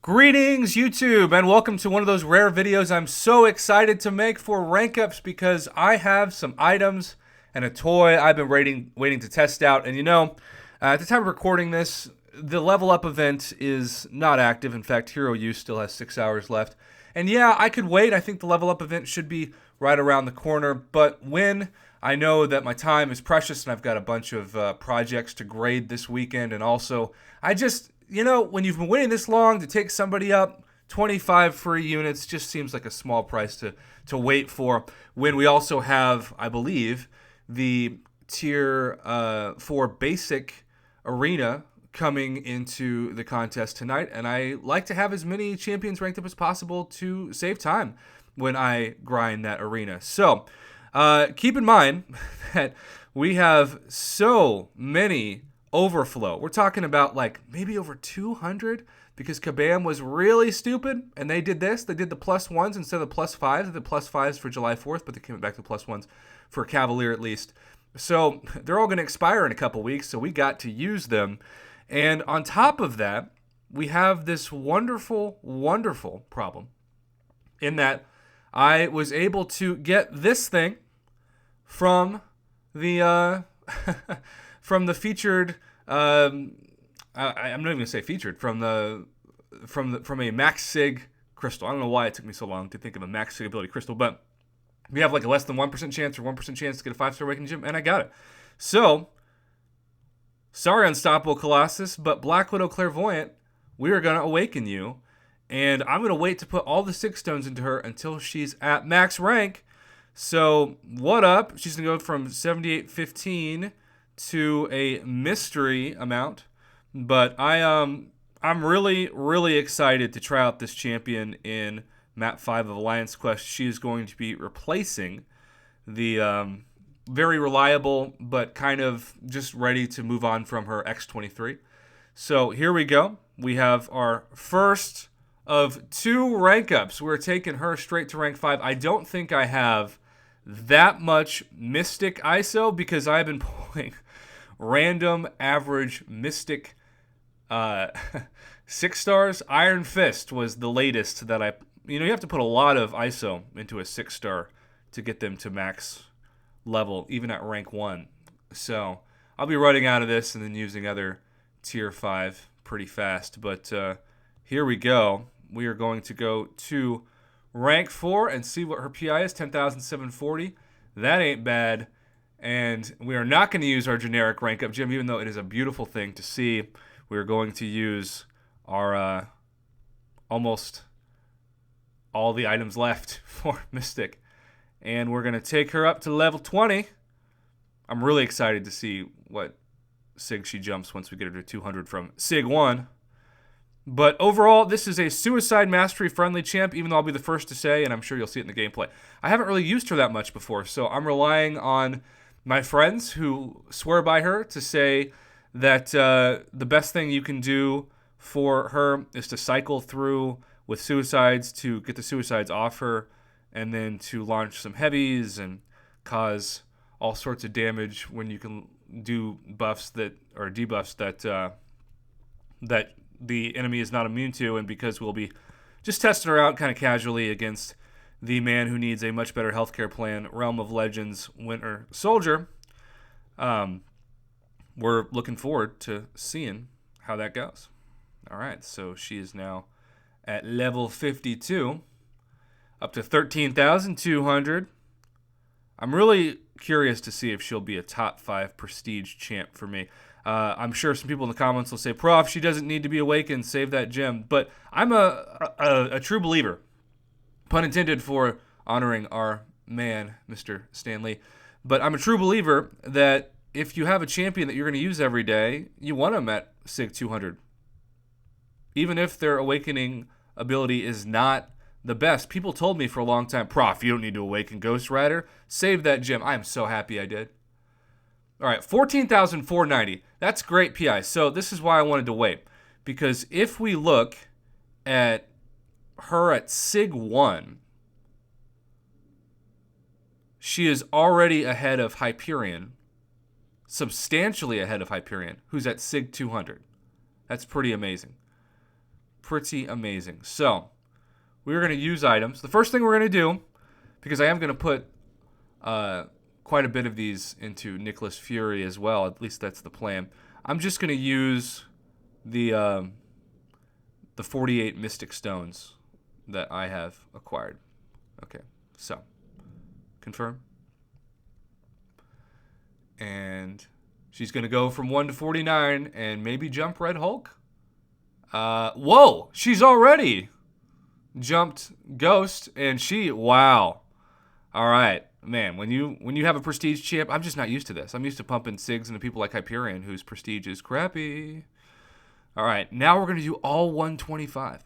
Greetings, YouTube, and welcome to one of those rare videos I'm so excited to make for rank ups because I have some items and a toy I've been waiting to test out. And at the time of recording this, the level up event is not active. In fact, Hero Use still has 6 hours left. And yeah, I could wait. I think the level up event should be right around the corner. But when I know that my time is precious and I've got a bunch of projects to grade this weekend, and also I just when you've been waiting this long to take somebody up, 25 free units just seems like a small price to wait for when we also have, I believe, the tier 4 basic arena coming into the contest tonight. And I like to have as many champions ranked up as possible to save time when I grind that arena. So keep in mind that we have so many overflow. We're talking about like maybe over 200 because Kabam was really stupid and they did this. They did the +1s instead of the +5s. They did the +5s for July 4th, but they came back to +1s for Cavalier at least. So they're all going to expire in a couple weeks, so we got to use them. And on top of that, we have this wonderful, wonderful problem in that I was able to get this thing from the from the featured. I'm not even gonna say featured from a Max Sig crystal. I don't know why it took me so long to think of a Max Sig ability crystal, but we have like a less than 1% chance or 1% chance to get a 5-star Awakening Gem, and I got it. So, sorry, Unstoppable Colossus, but Black Widow Clairvoyant, we are gonna awaken you, and I'm gonna wait to put all the 6 stones into her until she's at max rank. So, what up? She's gonna go from 7815 to a mystery amount, but I'm really excited to try out this champion in map 5 of Alliance Quest. She is going to be replacing the very reliable but kind of just ready to move on from her X23. So here we go. We have our first of 2 rank ups. We're taking her straight to rank 5. I don't think I have that much Mystic ISO because I've been pulling random average Mystic 6 stars. Iron Fist was the latest that you have to put a lot of ISO into a 6 star to get them to max level, even at rank 1. So I'll be running out of this and then using other tier 5 pretty fast. But here we go. We are going to go to rank 4 and see what her PI is, 10,740. That ain't bad. And we are not going to use our generic rank up gem, even though it is a beautiful thing to see. We're going to use our almost all the items left for Mystic. And we're going to take her up to level 20. I'm really excited to see what Sig she jumps once we get her to 200 from Sig 1. But overall, this is a Suicide Mastery friendly champ, even though I'll be the first to say, and I'm sure you'll see it in the gameplay. I haven't really used her that much before, so I'm relying on my friends who swear by her to say that the best thing you can do for her is to cycle through with suicides to get the suicides off her, and then to launch some heavies and cause all sorts of damage when you can do buffs that or debuffs that the enemy is not immune to, and because we'll be just testing her out kind of casually against the man who needs a much better healthcare plan, Realm of Legends Winter Soldier. We're looking forward to seeing how that goes. All right, so she is now at level 52, up to 13,200. I'm really curious to see if she'll be a top 5 prestige champ for me. I'm sure some people in the comments will say, Prof, she doesn't need to be awakened, save that gem. But I'm a true believer, pun intended for honoring our man, Mr. Stanley. But I'm a true believer that if you have a champion that you're going to use every day, you want them at Sig 200. Even if their awakening ability is not the best. People told me for a long time, Prof, you don't need to awaken Ghost Rider. Save that gem. I am so happy I did. All right, 14,490. That's great PI. So this is why I wanted to wait. Because if we look at her at Sig 1, she is already ahead of Hyperion. Substantially ahead of Hyperion, who's at Sig 200. That's pretty amazing. pretty amazing. So we're going to use items. The first thing we're going to do, because I am going to put quite a bit of these into Nicholas Fury as well. At least that's the plan. I'm just going to use the 48 Mystic Stones that I have acquired. Okay, so confirm. And she's going to go from 1 to 49 and maybe jump Red Hulk. Whoa, she's already jumped Ghost, and wow. All right, man, when you have a prestige champ, I'm just not used to this. I'm used to pumping SIGs into people like Hyperion, whose prestige is crappy. All right, now we're going to do all 125.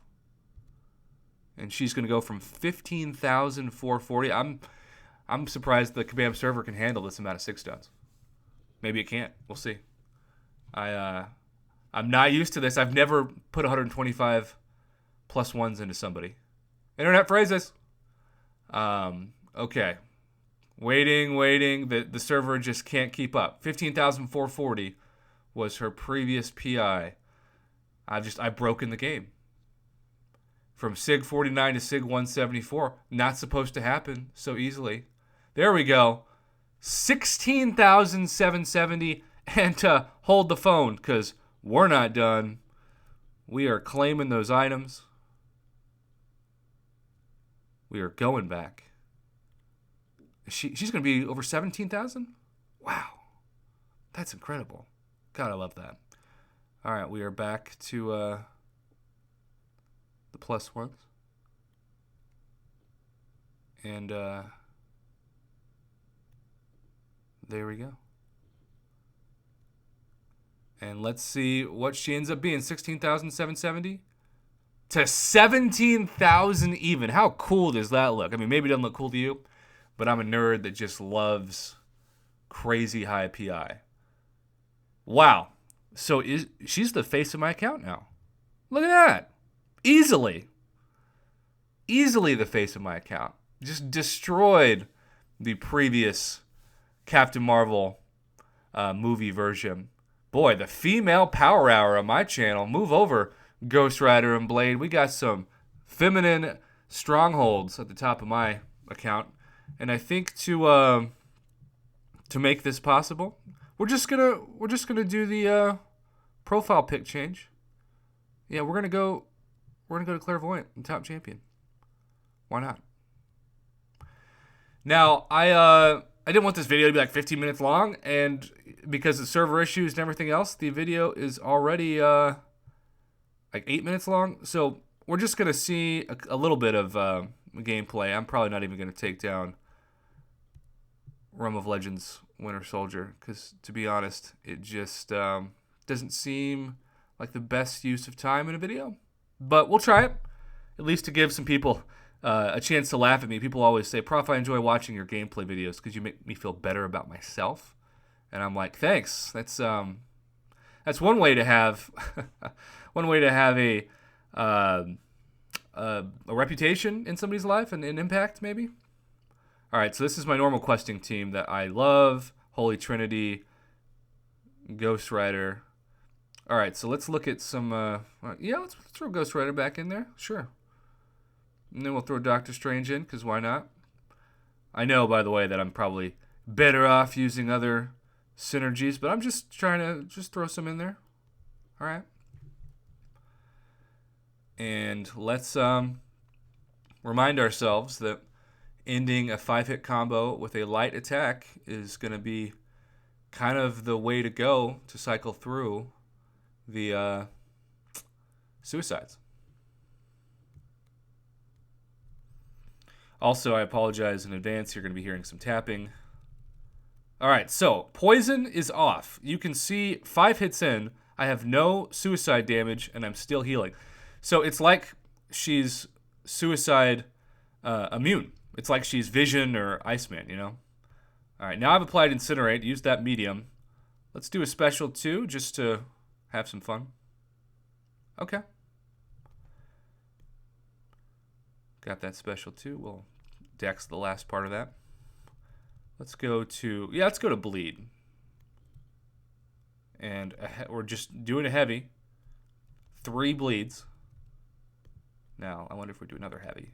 And she's going to go from 15,440. I'm surprised the Kabam server can handle this amount of 6 stones. Maybe it can't. We'll see. I'm not used to this. I've never put 125 plus ones into somebody. Internet phrases. Okay. Waiting. The server just can't keep up. 15,440 was her previous PI. I've broken the game. From SIG 49 to SIG 174. Not supposed to happen so easily. There we go. 16,770. And hold the phone, because we're not done. We are claiming those items. We are going back. She's going to be over 17,000? Wow. That's incredible. God, I love that. All right, we are back to the plus ones. And there we go. And let's see what she ends up being. 16,770 to 17,000 even. How cool does that look? I mean, maybe it doesn't look cool to you, but I'm a nerd that just loves crazy high PI. Wow. So she's the face of my account now. Look at that. Easily the face of my account. Just destroyed the previous Captain Marvel movie version. Boy, the female power hour on my channel. Move over, Ghost Rider and Blade. We got some feminine strongholds at the top of my account. And I think to make this possible, we're just gonna do the profile pic change. Yeah, we're gonna go to Clairvoyant and Top Champion. Why not? Now, I didn't want this video to be like 15 minutes long, and because of server issues and everything else, the video is already like 8 minutes long. So we're just going to see a little bit of gameplay. I'm probably not even going to take down Realm of Legends Winter Soldier, because to be honest, it just doesn't seem like the best use of time in a video. But we'll try it, at least to give some people a chance to laugh at me. People always say, "Prof, I enjoy watching your gameplay videos because you make me feel better about myself." And I'm like, thanks. That's one way to have a reputation in somebody's life and an impact, maybe. All right, so this is my normal questing team that I love: Holy Trinity, Ghost Rider. All right, so let's look at some. Let's throw Ghost Rider back in there. Sure. And then we'll throw Doctor Strange in, because why not? I know, by the way, that I'm probably better off using other synergies, but I'm just trying to throw some in there. All right. And let's remind ourselves that ending a 5-hit combo with a light attack is going to be kind of the way to go to cycle through the suicides. Also, I apologize in advance. You're going to be hearing some tapping. All right, so poison is off. You can see 5 hits in. I have no suicide damage, and I'm still healing. So it's like she's suicide immune. It's like she's Vision or Iceman, you know? All right, now I've applied Incinerate. Use that medium. Let's do a special, too, just to have some fun. Okay. Got that special too. We'll dex the last part of that. Let's go to bleed. And we're just doing a heavy. 3 bleeds. Now, I wonder if we do another heavy.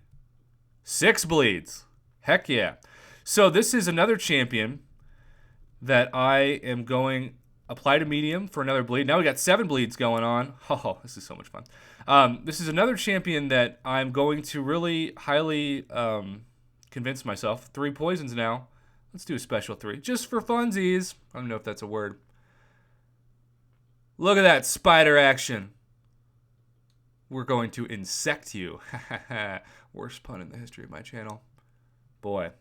6 bleeds. Heck yeah. So this is another champion that I am going apply to medium for another bleed. Now we got 7 bleeds going on. Oh, this is so much fun. This is another champion that I'm going to really highly convince myself. 3 poisons now. Let's do a special 3. Just for funsies. I don't know if that's a word. Look at that spider action. We're going to insect you. Worst pun in the history of my channel. Boy.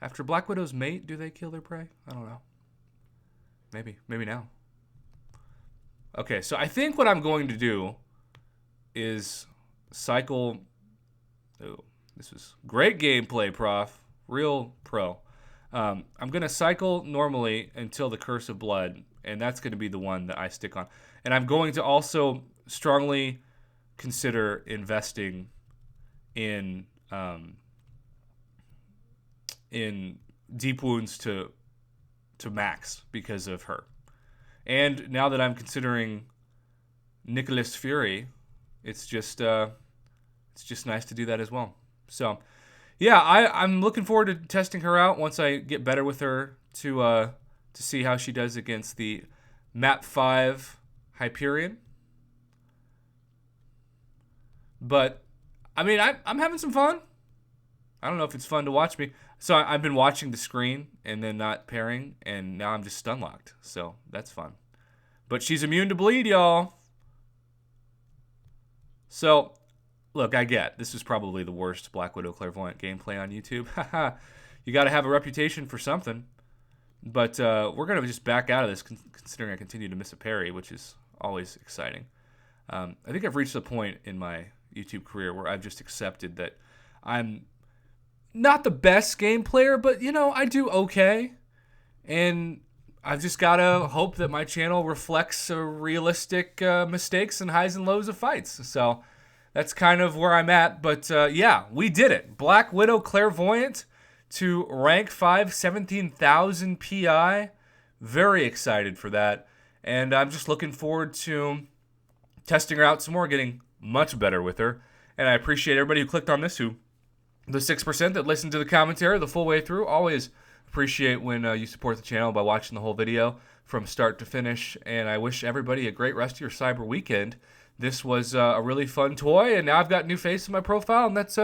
After Black Widows mate, do they kill their prey? I don't know. Maybe. Maybe now. Okay, so I think what I'm going to do is cycle... Oh, this was great gameplay, Prof. Real pro. I'm going to cycle normally until the Curse of Blood, and that's going to be the one that I stick on. And I'm going to also strongly consider investing in deep wounds to max because of her. And now that I'm considering Nicholas Fury, it's just nice to do that as well. So, yeah, I'm looking forward to testing her out once I get better with her to see how she does against the Map 5 Hyperion. But, I mean, I'm having some fun. I don't know if it's fun to watch me. So I've been watching the screen and then not pairing, and now I'm just stun locked. So that's fun. But she's immune to bleed, y'all. So, look, I get this is probably the worst Black Widow Clairvoyant gameplay on YouTube. You got to have a reputation for something. But we're going to just back out of this, considering I continue to miss a parry, which is always exciting. I think I've reached the point in my YouTube career where I've just accepted that I'm not the best game player, but, you know, I do okay. And I've just got to hope that my channel reflects realistic mistakes and highs and lows of fights. So that's kind of where I'm at. But, yeah, we did it. Black Widow Clairvoyant to rank 5, 17,000 PI. Very excited for that. And I'm just looking forward to testing her out some more, getting much better with her. And I appreciate everybody who clicked on this, the 6% that listened to the commentary the full way through. Always appreciate when you support the channel by watching the whole video from start to finish. And I wish everybody a great rest of your cyber weekend. This was a really fun toy, and now I've got a new face in my profile, and that's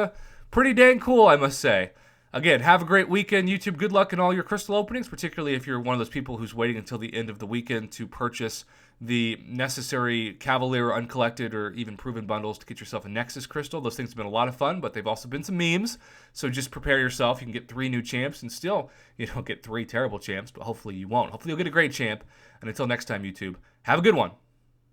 pretty dang cool, I must say. Again, have a great weekend, YouTube. Good luck in all your crystal openings, particularly if you're one of those people who's waiting until the end of the weekend to purchase the necessary Cavalier uncollected or even proven bundles to get yourself a Nexus crystal. Those things have been a lot of fun, but they've also been some memes. So just prepare yourself. You can get 3 new champs and still, get 3 terrible champs, but hopefully you won't. Hopefully you'll get a great champ. And until next time, YouTube, have a good one.